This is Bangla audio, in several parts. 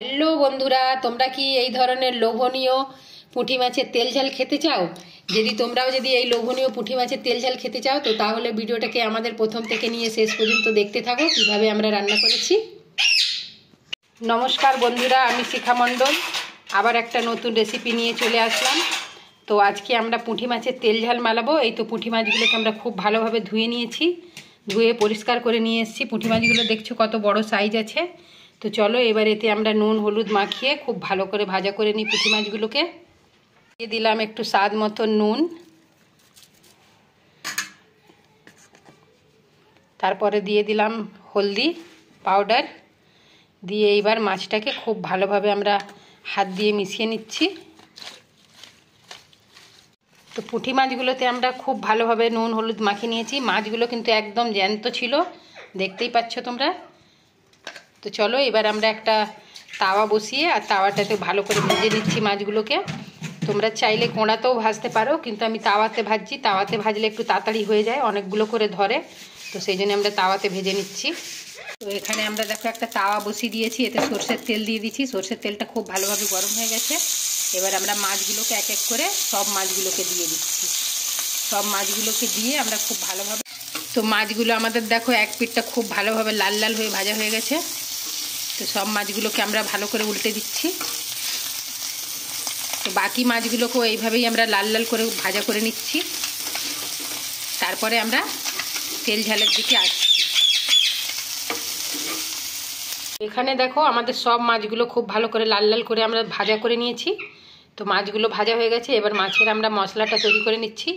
হ্যালো বন্ধুরা, তোমরা কি এই ধরনের লোভনীয় পুঁটি মাছের তেল ঝাল খেতে চাও? তোমরাও এই লোভনীয় পুঁটি মাছের তেল ঝাল খেতে চাও, তো তাহলে ভিডিওটাকে আমাদের প্রথম থেকে নিয়ে শেষ পর্যন্ত দেখতে থাকো কিভাবে আমরা রান্না করেছি। নমস্কার বন্ধুরা, আমি শিখা মণ্ডল আবার একটা নতুন রেসিপি নিয়ে চলে আসলাম। তো আজকে আমরা পুঁটি মাছের তেল ঝাল মালাবো। এই তো পুঁটি মাছগুলোকে আমরা খুব ভালোভাবে ধুয়ে নিয়েছি, ধুয়ে পরিষ্কার করে নিয়ে এসেছি। পুঁটি মাছগুলো দেখছো কত বড় সাইজ আছে। তো চলো এবার এতে আমরা নুন হলুদ মাখিয়ে খুব ভালো করে ভাজা করে নিই পুঁটি মাছগুলোকে। দিয়ে দিলাম একটু স্বাদ মতো নুন, তারপরে দিয়ে দিলাম হলদি পাউডার, দিয়ে এইবার মাছটাকে খুব ভালোভাবে আমরা হাত দিয়ে মিশিয়ে নিচ্ছি। তো পুঁটি মাছগুলোতে আমরা খুব ভালোভাবে নুন হলুদ মাখিয়ে নিয়েছি। মাছগুলো কিন্তু একদম জ্যান্ত ছিল, দেখতেই পাচ্ছ তোমরা। তো চলো এবার আমরা একটা তাওয়া বসিয়ে আর তাওয়াটাতে ভালো করে ভেজে নিচ্ছি মাছগুলোকে। তোমরা চাইলে কোঁড়াতেও ভাজতে পারো, কিন্তু আমি তাওয়াতে ভাজছি। তাওয়াতে ভাজলে একটু তাড়াতাড়ি হয়ে যায়, অনেকগুলো করে ধরে, তো সেই জন্য আমরা তাওয়াতে ভেজে নিচ্ছি। তো এখানে আমরা দেখো একটা তাওয়া বসিয়ে দিয়েছি, এতে সরষের তেল দিয়ে দিচ্ছি। সরষের তেলটা খুব ভালোভাবে গরম হয়ে গেছে। এবার আমরা মাছগুলোকে এক এক করে সব মাছগুলোকে দিয়ে দিচ্ছি। সব মাছগুলোকে দিয়ে আমরা খুব ভালোভাবে, তো মাছগুলো আমাদের দেখো এক পিঠটা খুব ভালোভাবে লাল লাল হয়ে ভাজা হয়ে গেছে। তো সব মাছগুলোকে আমরা ভালো করে উল্টে দিচ্ছি। তো বাকি মাছগুলোকেও এইভাবেই আমরা লাল লাল করে ভাজা করে নিচ্ছি। তারপরে আমরা তেল ঝালের দিকে আসছি। এখানে দেখো আমাদের সব মাছগুলো খুব ভালো করে লাল লাল করে আমরা ভাজা করে নিয়েছি। তো মাছগুলো ভাজা হয়ে গেছে। এবার মাছের আমরা মশলাটা তৈরি করে নিচ্ছি।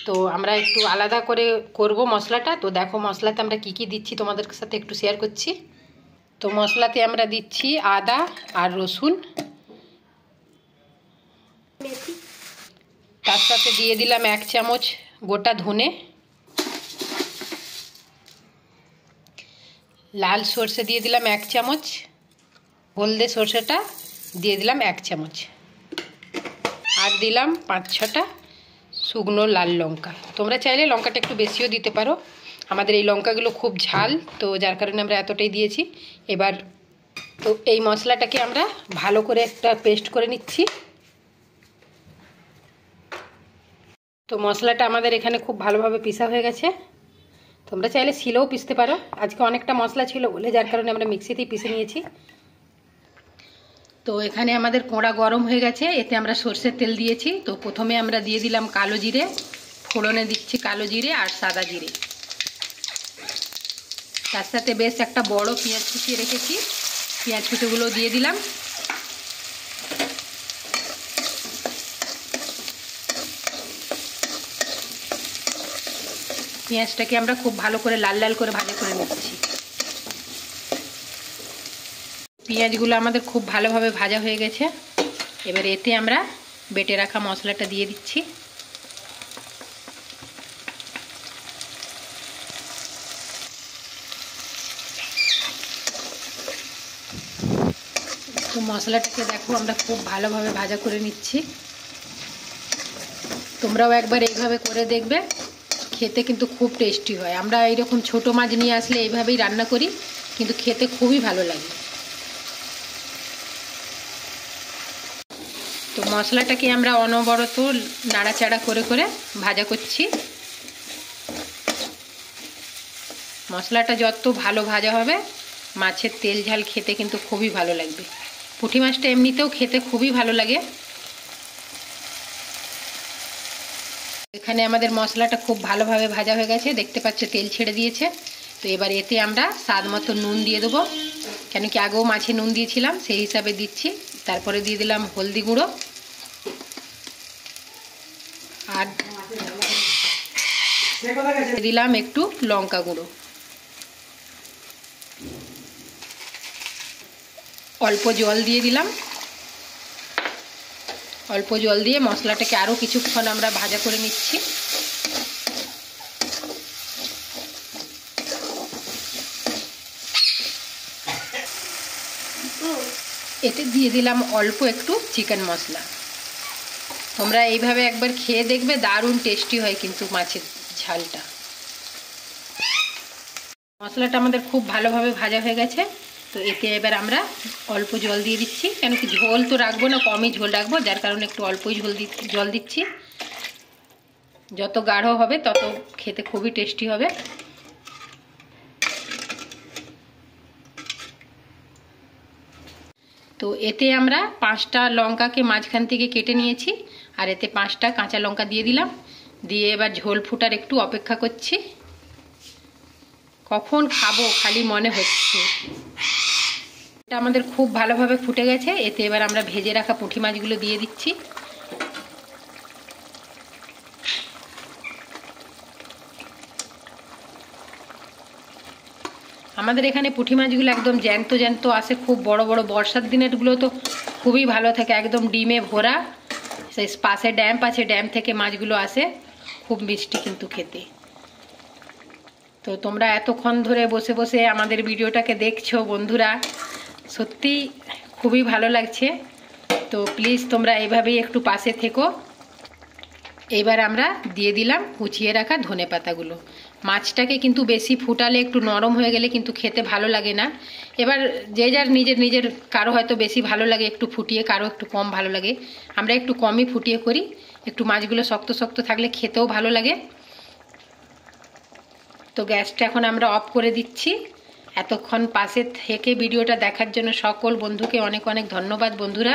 তো আমরা একটু আলাদা করে করব মশলাটা। তো দেখো মশলাতে আমরা কি কি দিচ্ছি তোমাদের সাথে একটু শেয়ার করছি। তো মশলাতে আমরা দিচ্ছি আদা আর রসুন, তার সাথে দিয়ে দিলাম 1 চামচ গোটা ধনে, লাল সর্ষে দিয়ে দিলাম 1 চামচ, হলদে সর্ষেটা দিয়ে দিলাম 1 চামচ, আর দিলাম 5-6টা শুকনো লাল লঙ্কা। তোমরা চাইলে লঙ্কাটা একটু বেশিও দিতে পারো। আমাদের এই লঙ্কাগুলো খুব ঝাল, তো যার কারণে আমরা এতটাই দিয়েছি। এবার তো এই মশলাটাকে আমরা ভালো করে একটা পেস্ট করে নিচ্ছি। তো মশলাটা আমাদের এখানে খুব ভালোভাবে পিষা হয়ে গেছে। তোমরা চাইলে শিলেও পিষতে পারো। আজকে অনেকটা মশলা ছিল বলে যার কারণে আমরা মিক্সিতেই পিষে নিয়েছি। তো এখানে আমাদের কোঁড়া গরম হয়ে গেছে, এতে আমরা সরষের তেল দিয়েছি। তো প্রথমে আমরা দিয়ে দিলাম কালো জিরে, ফোড়নে দিচ্ছি কালো জিরে আর সাদা জিরে। তার সাথে বেশ একটা বড় পেঁয়াজ কুচিয়ে রেখেছি, পেঁয়াজ কুচোগুলো দিয়ে দিলাম। পেঁয়াজটাকে আমরা খুব ভালো করে লাল লাল করে ভাজা করে নিচ্ছি। পেঁয়াজগুলো আমাদের খুব ভালোভাবে ভাজা হয়ে গেছে। এবার এতে আমরা বেটে রাখা মশলাটা দিয়ে দিচ্ছি। তো মশলাটাকে দেখো আমরা খুব ভালোভাবে ভাজা করে নিচ্ছি। তোমরাও একবার এইভাবে করে দেখবে, খেতে কিন্তু খুব টেস্টি হয়। আমরা এইরকম ছোট মাছ নিয়ে আসলে এইভাবেই রান্না করি, কিন্তু খেতে খুবই ভালো লাগে। তো মশলাটাকে আমরা অনবরত নাড়াচাড়া করে করে ভাজা করছি। মশলাটা যত ভালো ভাজা হবে মাছের তেল ঝাল খেতে কিন্তু খুবই ভালো লাগবে। পুঁটি মাছটা এমনিতেও খেতে খুবই ভালো লাগে। এখানে আমাদের মশলাটা খুব ভালোভাবে ভাজা হয়ে গেছে, দেখতে পাচ্ছ তেল ছেড়ে দিয়েছে। তো এবার এতে আমরা স্বাদ মতো নুন দিয়ে দেবো, কেন কি আগেও মাছে নুন দিয়েছিলাম সেই হিসাবে দিচ্ছি। তারপরে দিয়ে দিলাম হলদি গুঁড়ো আর দিলাম একটু লঙ্কা গুঁড়ো। অল্প জল দিয়ে দিলাম। অল্প জল দিয়ে মশলাটাকে আরও কিছুক্ষণ আমরা ভাজা করে নিচ্ছি। এতে দিয়ে দিলাম অল্প একটু চিকেন মশলা। তোমরা এইভাবে একবার খেয়ে দেখবে, দারুণ টেস্টি হয় কিন্তু মাছের ঝালটা। মশলাটা আমাদের খুব ভালোভাবে ভাজা হয়ে গেছে। তো তো এতে এবার আমরা অল্প জল দিয়ে দিচ্ছি, কেন কি ঝোল তো রাখবো না, কমই ঝোল রাখবো, যার কারণে একটু অল্পই জল দিচ্ছি। যত গাঢ় হবে তত খেতে খুবই টেস্টি হবে। তো এতে আমরা 5টা লঙ্কাকে মাঝখান থেকে কেটে নিয়েছি, আর এতে 5টা কাঁচা লঙ্কা দিয়ে দিলাম। দিয়ে এবার ঝোল ফুটার একটু অপেক্ষা করছি, কখন খাবো খালি মনে হচ্ছে। এটা আমাদের খুব ভালোভাবে ফুটে গেছে। এতে এবার আমরা ভেজে রাখা পুঁটি মাছগুলো দিয়ে দিচ্ছি। আমাদের এখানে পুঁটি মাছগুলো একদম জ্যান্ত জ্যান্ত আসে, খুব বড় বড়। বর্ষার দিনেরগুলো তো খুবই ভালো থাকে, একদম ডিমে ভরা। সেই পাশে ড্যাম আছে, ড্যাম থেকে মাছগুলো আসে, খুব মিষ্টি কিন্তু খেতে। তো তোমরা এতক্ষণ ধরে বসে বসে আমাদের ভিডিওটাকে দেখছো বন্ধুরা, সত্যি খুবই ভালো লাগছে। তো প্লিজ তোমরা এভাবেই একটু পাশে থেকো। এবার আমরা দিয়ে দিলাম কুচিয়ে রাখা ধনেপাতাগুলো। মাছটাকে কিন্তু বেশি ফুটালে, একটু নরম হয়ে গেলে কিন্তু খেতে ভালো লাগে না। এবার যে যার নিজের কারো হয়তো বেশি ভালো লাগে একটু ফুটিয়ে, কারো একটু কম ভালো লাগে। আমরা একটু কমই ফুটিয়ে করি, একটু মাছগুলো শক্ত শক্ত থাকলে খেতেও ভালো লাগে। তো গ্যাসটা এখন আমরা অফ করে দিচ্ছি। এতক্ষণ পাশে থেকে ভিডিওটা দেখার জন্য সকল বন্ধুকে অনেক অনেক ধন্যবাদ বন্ধুরা।